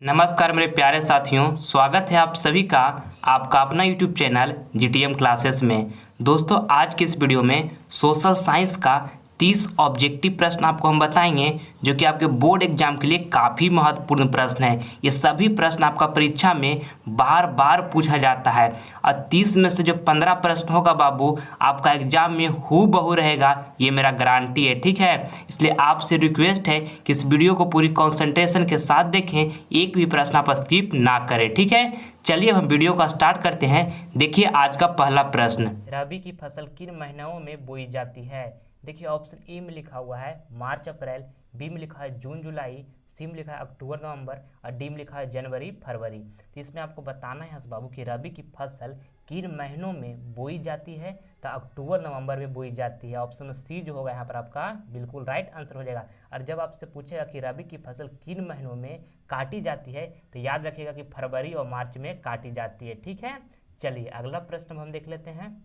नमस्कार मेरे प्यारे साथियों, स्वागत है आप सभी का आपका अपना यूट्यूब चैनल जीटीएम क्लासेस में। दोस्तों, आज के इस वीडियो में सोशल साइंस का 30 ऑब्जेक्टिव प्रश्न आपको हम बताएंगे जो कि आपके बोर्ड एग्जाम के लिए काफ़ी महत्वपूर्ण प्रश्न है। ये सभी प्रश्न आपका परीक्षा में बार बार पूछा जाता है और 30 में से जो 15 प्रश्न होगा बाबू, आपका एग्जाम में हूबहू रहेगा, ये मेरा गारंटी है। ठीक है, इसलिए आपसे रिक्वेस्ट है कि इस वीडियो को पूरी कंसंट्रेशन के साथ देखें, एक भी प्रश्न आप स्किप ना करें। ठीक है, चलिए हम वीडियो का स्टार्ट करते हैं। देखिए आज का पहला प्रश्न, रबी की फसल किन महीनों में बोई जाती है? देखिए ऑप्शन ए में लिखा हुआ है मार्च अप्रैल, बी में लिखा है जून जुलाई, सी में लिखा है अक्टूबर नवंबर और डी में लिखा है जनवरी फरवरी। तो इसमें आपको बताना है हंस बाबू कि रबी की फसल किन महीनों में बोई जाती है। तो अक्टूबर नवंबर में बोई जाती है। ऑप्शन में सी जो होगा यहाँ पर आपका बिल्कुल राइट आंसर हो जाएगा। और जब आपसे पूछेगा कि रबी की फसल किन महीनों में काटी जाती है तो याद रखिएगा कि फरवरी और मार्च में काटी जाती है। ठीक है, चलिए अगला प्रश्न हम देख लेते हैं।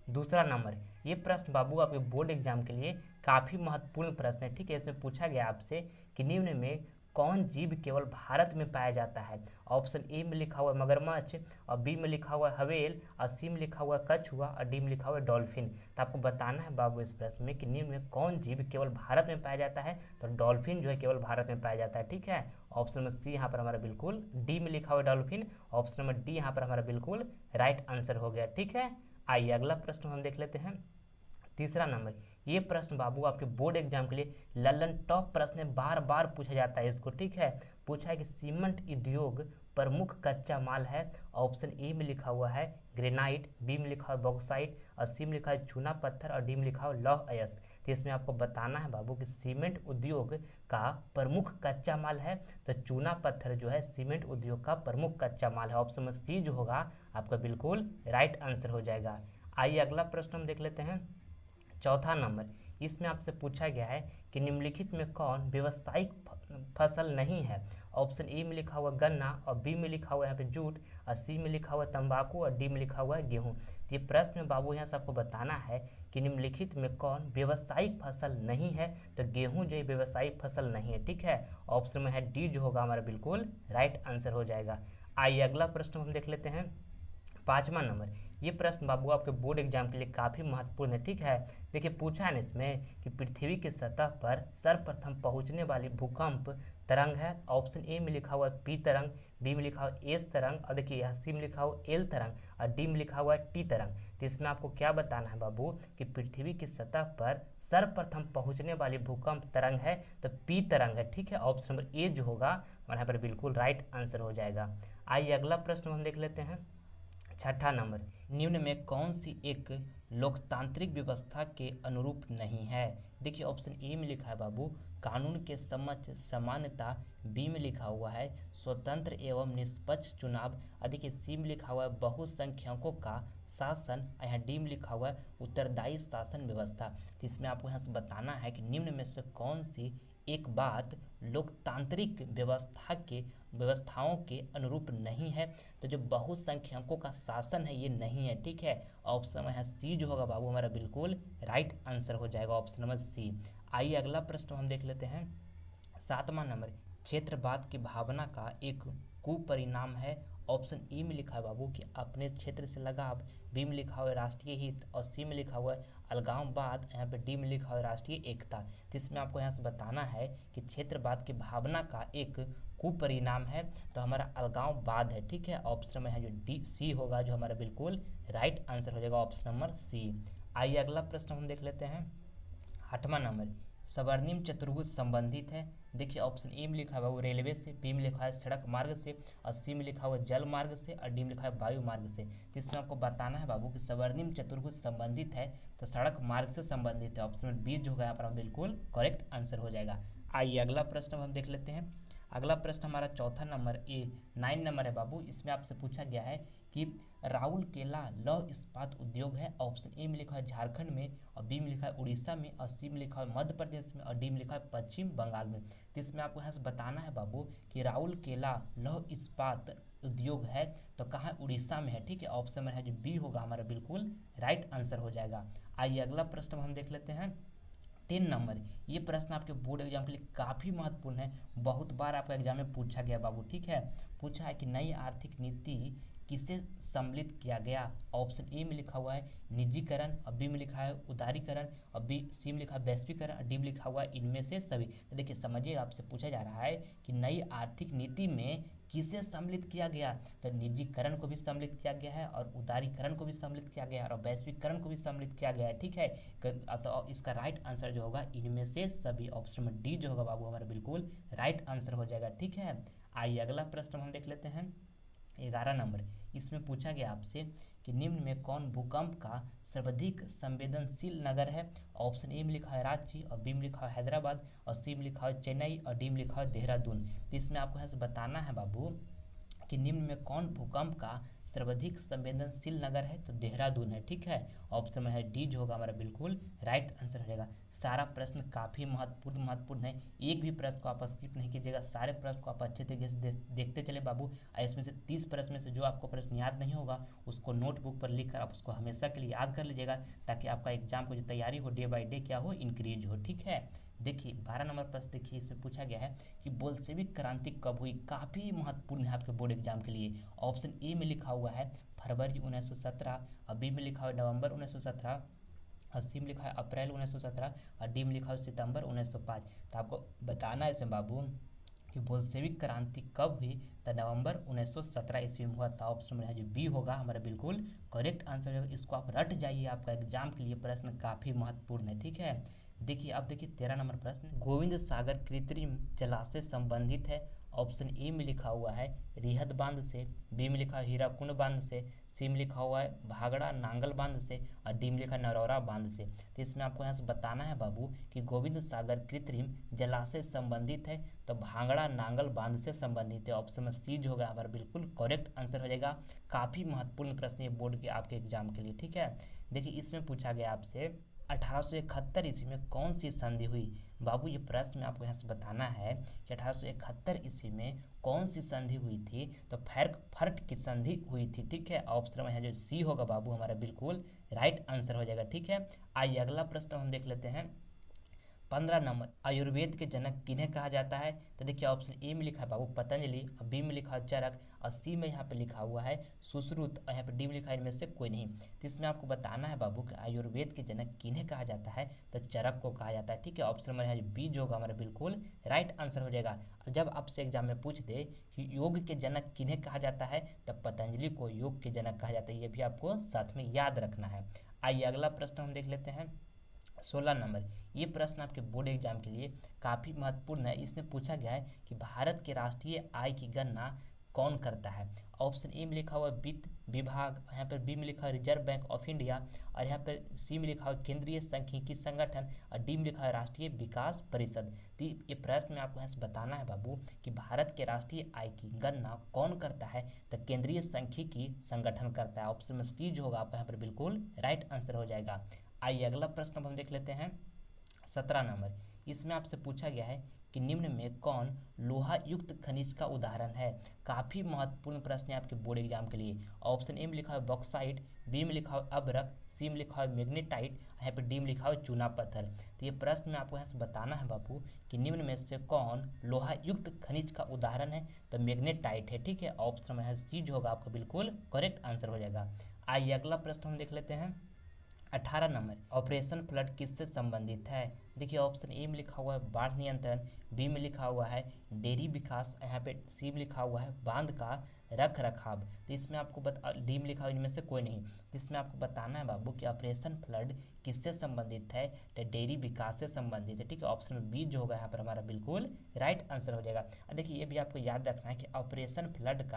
दूसरा नंबर, ये प्रश्न बाबू आपके बोर्ड एग्जाम के लिए काफ़ी महत्वपूर्ण प्रश्न है। ठीक है, इसमें पूछा गया आपसे कि निम्न में कौन जीव केवल भारत में पाया जाता है? ऑप्शन ए में लिखा हुआ है मगरमच्छ, और बी में लिखा हुआ है हवेल, और सी में लिखा हुआ है कछुआ, और डी में लिखा हुआ है डॉल्फिन। तो आपको बताना है बाबू इस प्रश्न में कि निम्न में कौन जीव केवल भारत में पाया जाता है। तो डॉल्फिन जो है केवल भारत में पाया जाता है। ठीक है, ऑप्शन नंबर सी यहाँ पर हमारा बिल्कुल, डी में लिखा हुआ है डॉल्फिन, ऑप्शन नंबर डी यहाँ पर हमारा बिल्कुल राइट आंसर हो गया। ठीक है, आइए अगला प्रश्न हम देख लेते हैं। तीसरा नंबर, ये प्रश्न बाबू आपके बोर्ड एग्जाम के लिए ललन टॉप प्रश्न है, बार बार पूछा जाता है इसको। ठीक है, पूछा है कि सीमेंट उद्योग प्रमुख कच्चा माल है। ऑप्शन ए में लिखा हुआ है ग्रेनाइट, बी में लिखा हुआ है बॉक्साइट, और सी में लिखा है चूना पत्थर, और डी में लिखा हुआ है लौह अयस्क। तो इसमें आपको बताना है बाबू कि सीमेंट उद्योग का प्रमुख कच्चा माल है। तो चूना पत्थर जो है सीमेंट उद्योग का प्रमुख कच्चा माल है। ऑप्शन में सी जो होगा आपका बिल्कुल राइट आंसर हो जाएगा। आइए अगला प्रश्न हम देख लेते हैं। चौथा नंबर, इसमें आपसे पूछा गया है कि निम्नलिखित में कौन व्यवसायिक फसल नहीं है? ऑप्शन ए में लिखा हुआ गन्ना, और बी में लिखा हुआ है यहाँ पे जूट, और सी में लिखा हुआ तंबाकू, और डी में लिखा हुआ है गेहूं। तो ये प्रश्न में बाबू यहाँ से आपको बताना है कि निम्नलिखित में कौन व्यवसायिक फसल नहीं है। तो गेहूं जो है व्यवसायिक फसल नहीं है। ठीक है, ऑप्शन में है डी जो होगा हमारा बिल्कुल राइट आंसर हो जाएगा। आइए अगला प्रश्न हम देख लेते हैं। पांचवा नंबर, ये प्रश्न बाबू आपके बोर्ड एग्जाम के लिए काफ़ी महत्वपूर्ण है। ठीक है, देखिए पूछा है इसमें कि पृथ्वी की सतह पर सर्वप्रथम पहुंचने वाली भूकंप तरंग है। ऑप्शन ए में लिखा हुआ है पी तरंग, बी में लिखा हुआ है एस तरंग, और देखिए सी में लिखा हुआ है एल तरंग, और डी में लिखा हुआ है टी तरंग। तो इसमें आपको क्या बताना है बाबू कि पृथ्वी की सतह पर सर्वप्रथम पहुंचने वाली भूकंप तरंग है तो पी तरंग है। ठीक है, ऑप्शन नंबर ए जो होगा हमारे यहाँ पर बिल्कुल राइट आंसर हो जाएगा। आइए अगला प्रश्न हम देख लेते हैं। छठा नंबर, निम्न में कौन सी एक लोकतांत्रिक व्यवस्था के अनुरूप नहीं है? देखिए ऑप्शन ए में लिखा है बाबू कानून के समक्ष समानता, बी में लिखा हुआ है स्वतंत्र एवं निष्पक्ष चुनाव, देखिए सी में लिखा हुआ है बहुसंख्यकों का शासन, यहाँ डी में लिखा हुआ है उत्तरदायी शासन व्यवस्था। तो इसमें आपको यहाँ से बताना है कि निम्न में से कौन सी एक बात लोकतांत्रिक व्यवस्थाओं के अनुरूप नहीं है। तो जो बहुसंख्यकों का शासन है ये नहीं है। ठीक है, ऑप्शन में है सी जो होगा बाबू हमारा बिल्कुल राइट आंसर हो जाएगा, ऑप्शन नंबर सी। आइए अगला प्रश्न हम देख लेते हैं। सातवां नंबर, क्षेत्रवाद की भावना का एक कुपरिणाम है। ऑप्शन ए में लिखा है बाबू कि अपने क्षेत्र से लगाव, बी में लिखा हुआ है राष्ट्रीय हित, और सी में लिखा हुआ है अलगाववाद, यहाँ पे डी में लिखा हुआ है राष्ट्रीय एकता। तो इसमें आपको यहाँ से बताना है कि क्षेत्रवाद की भावना का एक कुपरिणाम है तो हमारा अलगाववाद है। ठीक है, ऑप्शन में है जो डी सी होगा जो हमारा बिल्कुल राइट आंसर हो जाएगा, ऑप्शन नंबर सी। आइए अगला प्रश्न हम देख लेते हैं। आठवां नंबर, स्वर्णिम चतुर्भुज संबंधित है। देखिए ऑप्शन ए में लिखा हुआ है वो रेलवे से, बी में लिखा है सड़क मार्ग से, और सी में लिखा हुआ है जल मार्ग से, और डी में लिखा है वायु मार्ग से। तो इसमें आपको बताना है बाबू कि स्वर्णिम चतुर्भुज संबंधित है तो सड़क मार्ग से संबंधित है। ऑप्शन में बी जो होगा यहाँ पर बिल्कुल करेक्ट आंसर हो जाएगा। आइए अगला प्रश्न हम देख लेते हैं। अगला प्रश्न हमारा चौथा नंबर 9 नंबर है बाबू। इसमें आपसे पूछा गया है कि राउरकेला लौह इस्पात उद्योग है। ऑप्शन ए में लिखा है झारखंड में, और बी में लिखा है उड़ीसा में, और सी में लिखा है मध्य प्रदेश में, और डी में लिखा है पश्चिम बंगाल में। तो इसमें आपको यहाँ से बताना है बाबू कि राउरकेला लौह इस्पात उद्योग है तो कहाँ उड़ीसा में है। ठीक है, ऑप्शन में है जो बी होगा हमारा बिल्कुल राइट आंसर हो जाएगा। आइए अगला प्रश्न हम देख लेते हैं। 10 नंबर, ये प्रश्न आपके बोर्ड एग्जाम के लिए काफ़ी महत्वपूर्ण है, बहुत बार आपका एग्जाम में पूछा गया बाबू। ठीक है, पूछा है कि नई आर्थिक नीति किसे सम्मिलित किया गया। ऑप्शन ए में लिखा हुआ है निजीकरण, और बी में लिखा है उदारीकरण, और बी सी में लिखा है वैश्वीकरण, और डी में लिखा हुआ है इनमें से सभी। तो देखिए समझिए, आपसे पूछा जा रहा है कि नई आर्थिक नीति में किसे सम्मिलित किया गया। तो निजीकरण को भी सम्मिलित किया गया है, और उदारीकरण को भी सम्मिलित किया गया है, और वैश्वीकरण को भी सम्मिलित किया गया है। ठीक है, तो इसका राइट आंसर जो होगा इनमें से सभी, ऑप्शन में डी जो होगा बाबू हमारा बिल्कुल राइट आंसर हो जाएगा। ठीक है, आइए अगला प्रश्न हम देख लेते हैं 11 नंबर। इसमें पूछा गया आपसे कि निम्न में कौन भूकंप का सर्वाधिक संवेदनशील नगर है। ऑप्शन ए में लिखा है रांची, और बी में लिखा है हैदराबाद, और सी में लिखा है चेन्नई, और डी में लिखा है देहरादून। तो इसमें आपको यहाँ से बताना है बाबू कि निम्न में कौन भूकंप का सर्वाधिक संवेदनशील नगर है। तो देहरादून है। ठीक है, ऑप्शन में है डी जो होगा हमारा बिल्कुल राइट आंसर हो जाएगा। सारा प्रश्न काफ़ी महत्वपूर्ण है, एक भी प्रश्न को आप स्किप नहीं कीजिएगा, सारे प्रश्न को आप अच्छे तरीके से देखते चले बाबू। इसमें से 30 प्रश्न में से जो आपको प्रश्न याद नहीं होगा उसको नोटबुक पर लिख कर आप उसको हमेशा के लिए याद कर लीजिएगा, ताकि आपका एग्जाम को जो तैयारी हो डे बाई डे क्या हो, इंक्रीज हो। ठीक है, देखिए 12 नंबर प्रश्न देखिए, इसमें पूछा गया है कि बोल्शेविक क्रांति कब हुई। काफ़ी महत्वपूर्ण है आपके बोर्ड एग्जाम के लिए। ऑप्शन ए में लिखा हुआ है फरवरी 1917, और बी में लिखा हुआ है नवंबर 1917, और सी में लिखा है अप्रैल 1917, और डी में लिखा हुआ है सितंबर 1905। तो आपको बताना है इसमें बाबू कि बोल्शेविक क्रांति कब हुई। तो नवंबर 1917 ईस्वी में हुआ था। ऑप्शन में जो बी होगा हमारा बिल्कुल करेक्ट आंसर होगा। इसको आप रट जाइए, आपका एग्जाम के लिए प्रश्न काफ़ी महत्वपूर्ण है। ठीक है, देखिए अब देखिए 13 नंबर प्रश्न, गोविंद सागर कृत्रिम जलाशय संबंधित है। ऑप्शन ए में लिखा हुआ है रिहद बांध से, बी में लिखा है हीराकुंड बांध से, सी में लिखा हुआ है भागड़ा नांगल बांध से, और डी में लिखा है नरौरा बांध से। तो इसमें आपको यहाँ से बताना है बाबू कि गोविंद सागर कृत्रिम जलाशय संबंधित है तो भांगड़ा नांगल बांध से संबंधित है। ऑप्शन में सी जो होगा हमारा बिल्कुल करेक्ट आंसर हो जाएगा। काफ़ी महत्वपूर्ण प्रश्न ये बोर्ड के आपके एग्जाम के लिए। ठीक है, देखिए इसमें पूछा गया आपसे 1871 ईस्वी में कौन सी संधि हुई। बाबू ये प्रश्न में आपको यहाँ से बताना है कि 1871 ईस्वी में कौन सी संधि हुई थी। तो फर्ट की संधि हुई थी। ठीक है, ऑप्शन में है जो सी होगा बाबू हमारा बिल्कुल राइट आंसर हो जाएगा। ठीक है, आइए अगला प्रश्न हम देख लेते हैं 15 नंबर, आयुर्वेद के जनक किन्हें कहा जाता है। तो देखिए ऑप्शन ए में लिखा है बाबू पतंजलि, और बी में लिखा है चरक, और सी में यहाँ पे लिखा हुआ है सुश्रुत, और यहाँ पे डी में लिखा है इनमें से कोई नहीं। तो इसमें आपको बताना है बाबू कि आयुर्वेद के जनक किन्हें कहा जाता है। तो चरक को कहा जाता है। ठीक है, ऑप्शन में है बी जो होगा हमारा बिल्कुल राइट आंसर हो जाएगा। और जब आपसे एग्जाम में पूछ दे कि योग के जनक किन्हें कहा जाता है, तब पतंजलि को योग के जनक कहा जाता है। ये भी आपको साथ में याद रखना है। आइए अगला प्रश्न हम देख लेते हैं 16 नंबर। ये प्रश्न आपके बोर्ड एग्जाम के लिए काफ़ी महत्वपूर्ण है। इसमें पूछा गया है कि भारत के राष्ट्रीय आय की गणना कौन करता है। ऑप्शन ए में लिखा हुआ वित्त विभाग, यहाँ पर बी में लिखा है रिजर्व बैंक ऑफ इंडिया, और यहाँ पर सी में लिखा हुआ केंद्रीय सांख्यिकी संगठन, और डी में लिखा है राष्ट्रीय विकास परिषद। तो ये प्रश्न में आपको यहाँ से बताना है बाबू कि भारत के राष्ट्रीय आय की गणना कौन करता है। तो केंद्रीय सांख्यिकी संगठन करता है। ऑप्शन में सी जो होगा आपका यहाँ पर बिल्कुल राइट आंसर हो जाएगा। आइए अगला प्रश्न हम देख लेते हैं 17 नंबर। इसमें आपसे पूछा गया है कि निम्न में कौन लोहा युक्त खनिज का उदाहरण है। काफ़ी महत्वपूर्ण प्रश्न है आपके बोर्ड एग्जाम के लिए। ऑप्शन ए में लिखा है बॉक्साइट, बी में लिखा है अभ्रक, सी में लिखा है मैग्नेटाइट, यहाँ पे डी में लिखा है चूना पत्थर। तो ये प्रश्न में आपको यहाँ से बताना है बाबू कि निम्न में से कौन लोहा युक्त खनिज का उदाहरण है। तो मैग्नेटाइट है। ठीक है, ऑप्शन में है सी जो होगा आपका बिल्कुल करेक्ट आंसर हो जाएगा। आइए अगला प्रश्न हम देख लेते हैं 18 नंबर, ऑपरेशन फ्लड किससे संबंधित है। देखिए ऑप्शन ए में लिखा हुआ है बाढ़ नियंत्रण, बी में लिखा हुआ है डेयरी विकास, यहाँ पे सी में लिखा हुआ है बांध का रख रखाव। तो इसमें आपको डी में लिखा हुआ इनमें से कोई नहीं। तो इसमें आपको बताना है बाबू कि ऑपरेशन फ्लड किससे संबंधित है। तो डेयरी विकास से संबंधित है। ठीक है, ऑप्शन में बी जो होगा यहाँ पर हमारा बिल्कुल राइट आंसर हो जाएगा। देखिए ये भी आपको याद रखना है कि ऑपरेशन फ्लड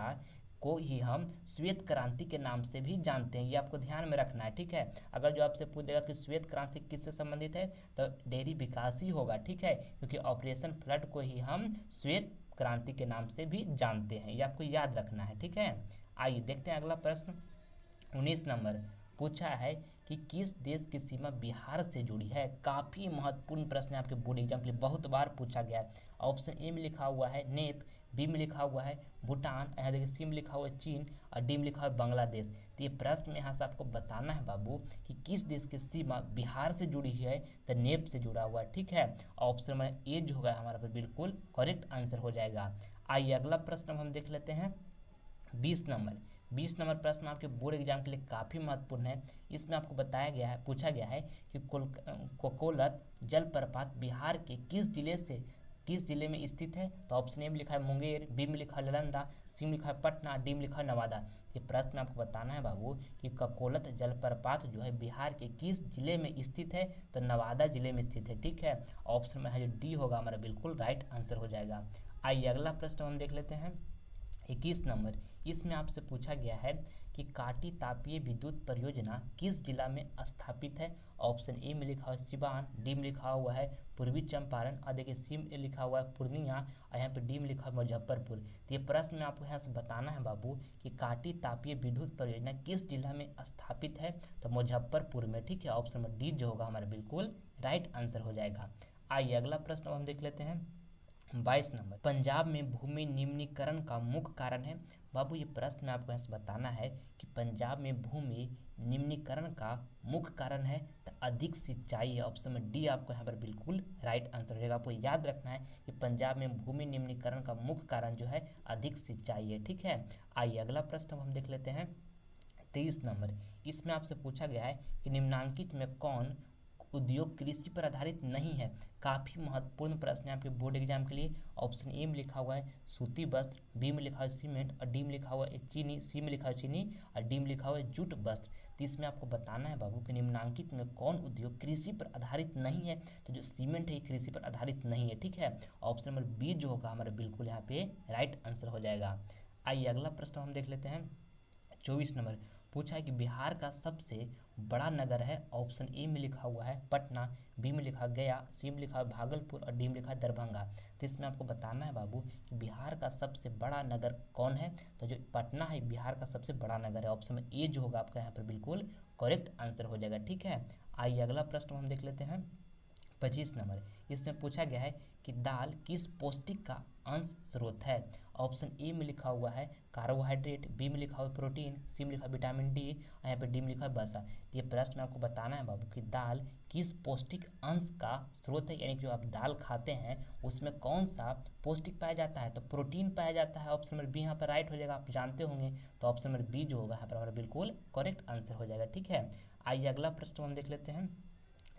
को ही हम श्वेत क्रांति के नाम से भी जानते हैं। ये आपको ध्यान में रखना है। ठीक है, अगर जो आपसे पूछ देगा कि श्वेत क्रांति किससे संबंधित है, तो डेयरी विकास ही होगा। ठीक है, क्योंकि ऑपरेशन फ्लड को ही हम श्वेत क्रांति के नाम से भी जानते हैं। ये आपको याद रखना है। ठीक है, आइए देखते हैं अगला प्रश्न 19 नंबर। पूछा है कि किस देश की सीमा बिहार से जुड़ी है। काफ़ी महत्वपूर्ण प्रश्न है आपके बोर्ड एग्जाम के लिए, बहुत बार पूछा गया है। ऑप्शन ए में लिखा हुआ है नेप, बी में लिखा हुआ है भूटान, यहाँ देखिए सी में लिखा हुआ है चीन और डी में लिखा हुआ है बांग्लादेश। तो ये प्रश्न में यहाँ से आपको बताना है बाबू कि किस देश की सीमा बिहार से जुड़ी है, तो नेप से जुड़ा हुआ है। ठीक है, ऑप्शन नंबर ए जो होगा हमारा पर बिल्कुल करेक्ट आंसर हो जाएगा। आइए अगला प्रश्न हम देख लेते हैं 20 नंबर प्रश्न आपके बोर्ड एग्जाम के लिए काफ़ी महत्वपूर्ण है। इसमें आपको बताया गया है, पूछा गया है कि कोकोलत जलप्रपात बिहार के किस जिले में स्थित है। तो ऑप्शन ए में लिखा है मुंगेर, बी में लिखा है नालंदा, सी में लिखा है पटना, डी में लिखा है नवादा। ये प्रश्न में आपको बताना है बाबू कि ककोलत जलप्रपात जो है बिहार के किस जिले में स्थित है, तो नवादा जिले में स्थित है। ठीक है, ऑप्शन में है जो डी होगा हमारा बिल्कुल राइट आंसर हो जाएगा। आइए अगला प्रश्न हम देख लेते हैं 21 नंबर। इसमें आपसे पूछा गया है कि काटी तापीय विद्युत परियोजना किस जिला में स्थापित है। ऑप्शन ए में लिखा हुआ है सिवान, डी में लिखा हुआ है पूर्वी चंपारण और देखिए सी में लिखा हुआ है पूर्णिया और यहाँ पे डी में लिखा हुआ है मुजफ्फरपुर। तो ये प्रश्न में आपको यहाँ से बताना है बाबू कि काटी तापीय विद्युत परियोजना किस जिला में स्थापित है, तो मुजफ्फरपुर में। ठीक है, ऑप्शन नंबर डी जो होगा हमारा बिल्कुल राइट आंसर हो जाएगा। आइए अगला प्रश्न हम देख लेते हैं 22 नंबर। पंजाब में भूमि निम्नीकरण का मुख्य कारण है। बाबू ये प्रश्न में आपको यहाँ से बताना है कि पंजाब में भूमि निम्नीकरण का मुख्य कारण है तो अधिक सिंचाई है। ऑप्शन में डी आपको यहाँ पर बिल्कुल राइट आंसर हो जाएगा। आपको याद रखना है कि पंजाब में भूमि निम्नीकरण का मुख्य कारण जो है अधिक सिंचाई है। ठीक है, आइए अगला प्रश्न हम देख लेते हैं 23 नंबर। इसमें आपसे पूछा गया है कि निम्नांकित में कौन उद्योग कृषि पर आधारित नहीं है। काफ़ी महत्वपूर्ण प्रश्न है आपके बोर्ड एग्जाम के लिए। ऑप्शन ए में लिखा हुआ है सूती वस्त्र, बी में लिखा हुआ है सीमेंट और डी में लिखा हुआ है चीनी, सी में लिखा हुआ है चीनी और डी में लिखा हुआ है जूट वस्त्र। तो इसमें आपको बताना है बाबू कि निम्नांकित में कौन उद्योग कृषि पर आधारित नहीं है। तो जो सीमेंट है कृषि पर आधारित नहीं है। ठीक है, ऑप्शन नंबर बी जो होगा हमारा बिल्कुल यहाँ पे राइट आंसर हो जाएगा। आइए अगला प्रश्न हम देख लेते हैं 24 नंबर। पूछा है कि बिहार का सबसे बड़ा नगर है। ऑप्शन ए में लिखा हुआ है पटना, बी में लिखा गया, सी में लिखा है भागलपुर और डी में लिखा है दरभंगा। तो इसमें आपको बताना है बाबू कि बिहार का सबसे बड़ा नगर कौन है। तो जो पटना है बिहार का सबसे बड़ा नगर है। ऑप्शन में ए जो होगा आपका यहाँ पर बिल्कुल करेक्ट आंसर हो जाएगा। ठीक है, आइए अगला प्रश्न हम देख लेते हैं 25 नंबर। इसमें पूछा गया है कि दाल किस पौष्टिक का अंश स्रोत है। ऑप्शन ए में लिखा हुआ है कार्बोहाइड्रेट, बी में लिखा हुआ है प्रोटीन, सी में लिखा है विटामिन डी और यहाँ पे डी में लिखा है वसा। तो ये प्रश्न में आपको बताना है बाबू कि दाल किस पौष्टिक अंश का स्रोत है, यानी कि जो आप दाल खाते हैं उसमें कौन सा पौष्टिक पाया जाता है, तो प्रोटीन पाया जाता है। ऑप्शन नंबर बी यहाँ पर राइट हो जाएगा, आप जानते होंगे। तो ऑप्शन नंबर बी जो होगा यहाँ पर हमारा बिल्कुल करेक्ट आंसर हो जाएगा। ठीक है, आइए अगला प्रश्न हम देख लेते हैं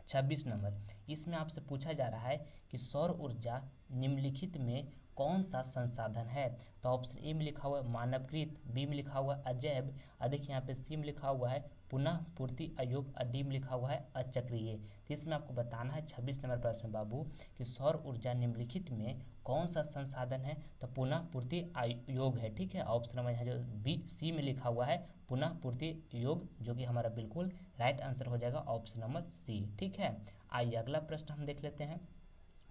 26 नंबर। इसमें आपसे पूछा जा रहा है कि सौर ऊर्जा निम्नलिखित में कौन सा संसाधन है। तो ऑप्शन ए में लिखा हुआ है मानवकृत, बी में लिखा हुआ है अजैव और देखिए यहाँ पे सी में लिखा हुआ है पुनः पूर्ति अयोग्य और डी में लिखा हुआ है अचक्रीय। तो इसमें आपको बताना है 26 नंबर प्रश्न बाबू कि सौर ऊर्जा निम्नलिखित में कौन सा संसाधन है, तो पुनः पूर्ति अयोग्य है। ठीक है, ऑप्शन नंबर यहाँ जो बी सी में लिखा हुआ है पुनः पूर्ति योग, जो कि हमारा बिल्कुल राइट आंसर हो जाएगा ऑप्शन नंबर सी। ठीक है, आइए अगला प्रश्न हम देख लेते हैं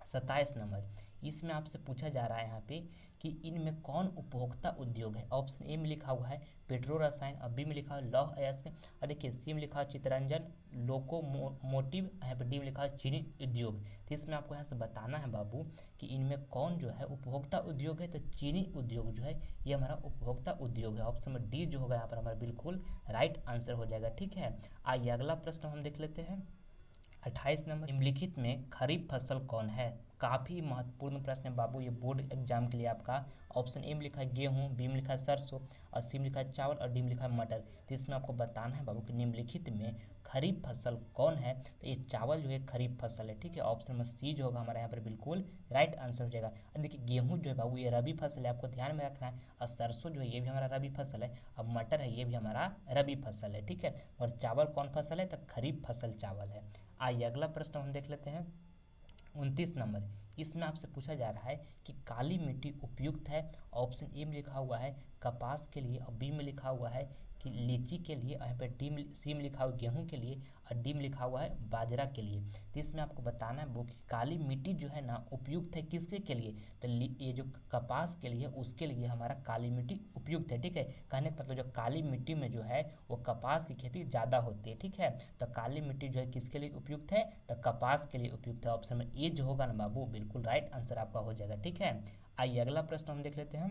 27 नंबर। इसमें आपसे पूछा जा रहा है यहाँ पे कि इनमें कौन उपभोक्ता उद्योग है। ऑप्शन ए में लिखा हुआ है पेट्रो रसायन और बी में लिखा है लौह अयस्क और देखिए सी में लिखा है चितरंजन लोकोमोटिव, यहाँ पे डी में लिखा है चीनी उद्योग। तो इसमें आपको यहाँ से बताना है बाबू कि इनमें कौन जो है उपभोक्ता उद्योग है, तो चीनी उद्योग जो है ये हमारा उपभोक्ता उद्योग है। ऑप्शन नंबर डी जो होगा यहाँ पर हमारा बिल्कुल राइट आंसर हो जाएगा। ठीक है, आइए अगला प्रश्न हम देख लेते हैं 28 नंबर। निम्नलिखित में खरीफ फसल कौन है। काफ़ी महत्वपूर्ण प्रश्न है बाबू ये बोर्ड एग्जाम के लिए आपका। ऑप्शन ए में लिखा है गेहूं, बी में लिखा है सरसों और सी में लिखा है चावल और डी में लिखा है मटर। तो इसमें आपको बताना है बाबू कि निम्नलिखित में खरीफ फसल कौन है। तो ये चावल जो है खरीफ फसल है। ठीक है, ऑप्शन नंबर सी जो होगा हमारे यहाँ पर बिल्कुल राइट आंसर हो जाएगा। अब देखिए गेहूँ जो है बाबू ये रबी फसल है, आपको ध्यान में रखना है। और सरसों जो है ये भी हमारा रबी फसल है। अब मटर है ये भी हमारा रबी फसल है। ठीक है, और चावल कौन फसल है, तो खरीफ फसल चावल है। आइए अगला प्रश्न हम देख लेते हैं 29 नंबर। इसमें आपसे पूछा जा रहा है कि काली मिट्टी उपयुक्त है। ऑप्शन ए में लिखा हुआ है कपास के लिए और बी में लिखा हुआ है कि लीची के लिए, यहाँ पर डी में सी में लिखा हुआ गेहूं के लिए और डी में लिखा हुआ है बाजरा के लिए। तो इसमें आपको बताना है वो कि काली मिट्टी जो है ना उपयुक्त है किसके के लिए, तो ये जो कपास के लिए उसके लिए हमारा काली मिट्टी उपयुक्त है। ठीक है, कहने का मतलब जो काली मिट्टी में जो है वो कपास की खेती ज़्यादा होती है। ठीक है, तो काली मिट्टी जो है किसके लिए उपयुक्त है, तो कपास के लिए उपयुक्त है। ऑप्शन में ए जो होगा ना बाबू बिल्कुल राइट आंसर आपका हो जाएगा। ठीक है, आइए अगला प्रश्न हम देख लेते हैं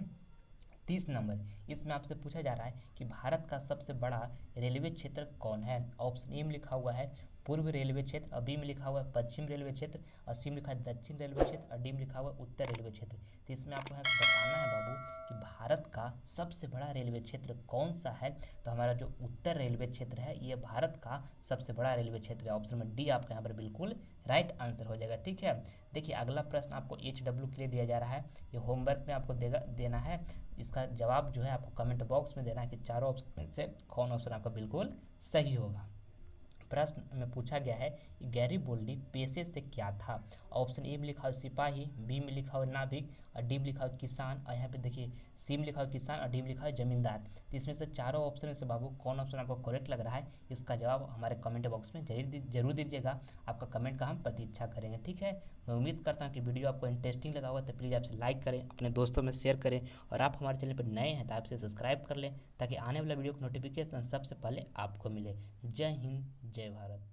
30 नंबर। इसमें आपसे पूछा जा रहा है कि भारत का सबसे बड़ा रेलवे क्षेत्र कौन है। ऑप्शन ए में लिखा हुआ है पूर्व रेलवे क्षेत्र, और बी में लिखा हुआ है पश्चिम रेलवे क्षेत्र, और सी में लिखा है दक्षिण रेलवे क्षेत्र, और डी में लिखा हुआ है उत्तर रेलवे क्षेत्र। तो इसमें आपको यहाँ बताना है बाबू कि भारत का सबसे बड़ा रेलवे क्षेत्र कौन सा है। तो हमारा जो उत्तर रेलवे क्षेत्र है ये भारत का सबसे बड़ा रेलवे क्षेत्र है। ऑप्शन में डी आपका यहाँ पर बिल्कुल राइट आंसर हो जाएगा। ठीक है, देखिए अगला प्रश्न आपको HW के लिए दिया जा रहा है, ये होमवर्क में आपको देना है। इसका जवाब जो है आपको कमेंट बॉक्स में देना है कि चारों ऑप्शन में से कौन ऑप्शन आपका बिल्कुल सही होगा। प्रश्न में पूछा गया है कि गैरिबोल्डी पेशे से क्या था। ऑप्शन ए में लिखा हो सिपाही, बी में लिखा हो नाविक, और डी में लिखा हो किसान, और यहाँ पे देखिए सी में लिखा हो किसान, और डी में लिखा हो जमींदार। तो इसमें से चारों ऑप्शन में से बाबू कौन ऑप्शन आपको करेक्ट लग रहा है, इसका जवाब हमारे कमेंट बॉक्स में जरूर दीजिएगा। आपका कमेंट का हम प्रतीक्षा करेंगे। ठीक है, मैं उम्मीद करता हूँ कि वीडियो आपको इंटरेस्टिंग लगा होगा, तो प्लीज़ आपसे लाइक करें, अपने दोस्तों में शेयर करें, और आप हमारे चैनल पर नए हैं तो आपसे सब्सक्राइब कर लें ताकि आने वाला वीडियो का नोटिफिकेशन सबसे पहले आपको मिले। जय हिंद, जय भारत।